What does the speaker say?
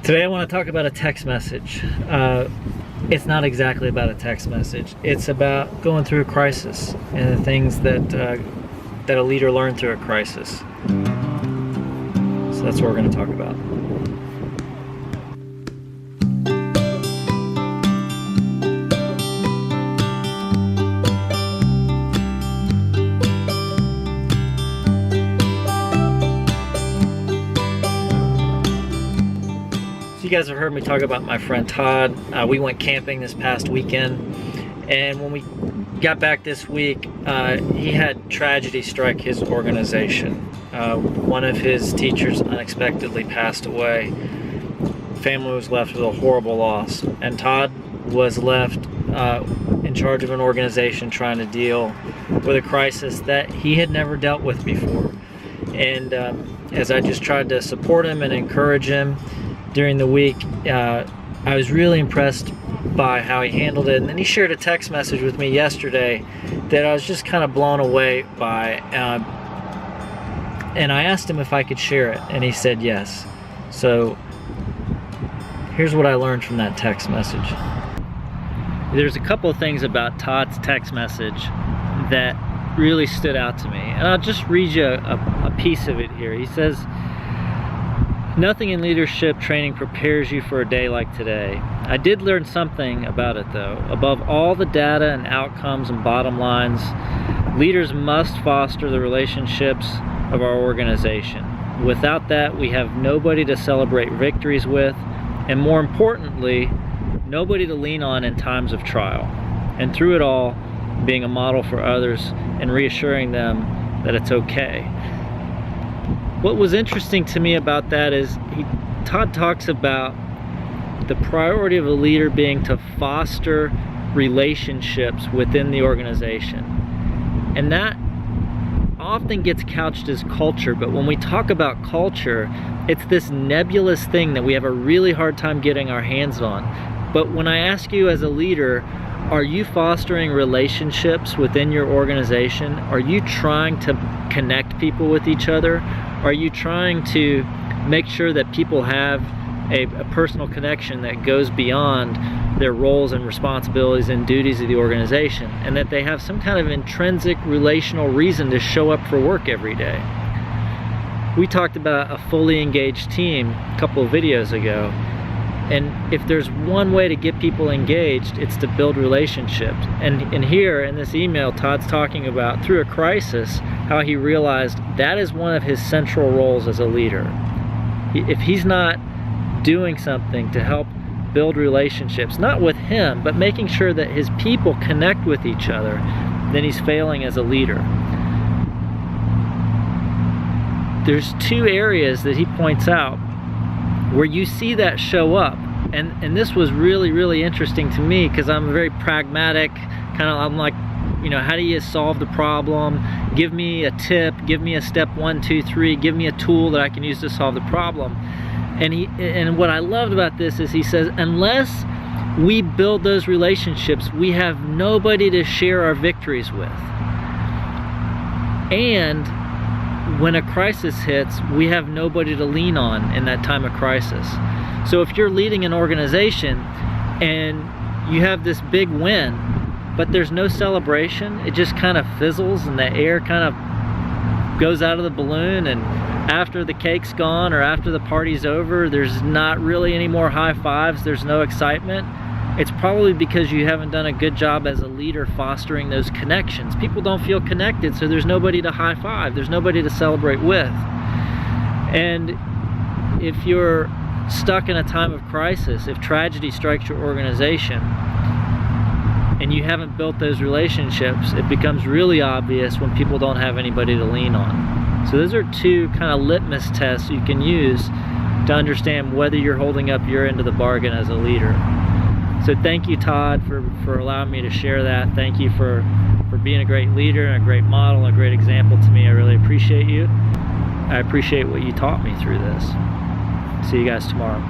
Today I want to talk about a text message. It's not exactly about a text message. It's about going through a crisis and the things that that a leader learned through a crisis. So that's what we're going to talk about. You guys have heard me talk about my friend Todd. We went camping this past weekend, and when we got back this week, he had tragedy strike his organization. One of his teachers unexpectedly passed away. Family was left with a horrible loss, and Todd was left in charge of an organization trying to deal with a crisis that he had never dealt with before. And as I just tried to support him and encourage him during the week, I was really impressed by how he handled it. And then he shared a text message with me yesterday that I was just kind of blown away by. And I asked him if I could share it, and he said yes. So here's what I learned from that text message. There's a couple of things about Todd's text message that really stood out to me. And I'll just read you a piece of it here. He says, "Nothing in leadership training prepares you for a day like today. I did learn something about it though. Above all the data and outcomes and bottom lines, leaders must foster the relationships of our organization. Without that, we have nobody to celebrate victories with, and more importantly, nobody to lean on in times of trial. And through it all, being a model for others and reassuring them that it's okay." What was interesting to me about that is Todd talks about the priority of a leader being to foster relationships within the organization. And that often gets couched as culture, but when we talk about culture, it's this nebulous thing that we have a really hard time getting our hands on. But when I ask you as a leader, are you fostering relationships within your organization? Are you trying to connect people with each other? Are you trying to make sure that people have a personal connection that goes beyond their roles and responsibilities and duties of the organization, and that they have some kind of intrinsic relational reason to show up for work every day? We talked about a fully engaged team a couple of videos ago, and if there's one way to get people engaged, it's to build relationships. And here in this email, Todd's talking about, through a crisis, how he realized that is one of his central roles as a leader. If he's not doing something to help build relationships, not with him, but making sure that his people connect with each other, then he's failing as a leader. There's two areas that he points out where you see that show up, and this was really interesting to me, because I'm very pragmatic, I'm like, you know, how do you solve the problem? Give me a tip, give me a step 1, 2, 3, give me a tool that I can use to solve the problem. And what I loved about this is he says, unless we build those relationships, we have nobody to share our victories with. And when a crisis hits, we have nobody to lean on in that time of crisis. So if you're leading an organization and you have this big win, but there's no celebration, it just kind of fizzles and the air kind of goes out of the balloon, and after the cake's gone or after the party's over, there's not really any more high fives, there's no excitement. It's probably because you haven't done a good job as a leader fostering those connections. People don't feel connected, so there's nobody to high five, there's nobody to celebrate with. And if you're stuck in a time of crisis, if tragedy strikes your organization and you haven't built those relationships, it becomes really obvious when people don't have anybody to lean on. So those are two kind of litmus tests you can use to understand whether you're holding up your end of the bargain as a leader. So thank you, Todd, for allowing me to share that. Thank you for being a great leader and a great model, a great example to me. I really appreciate you. I appreciate what you taught me through this. See you guys tomorrow.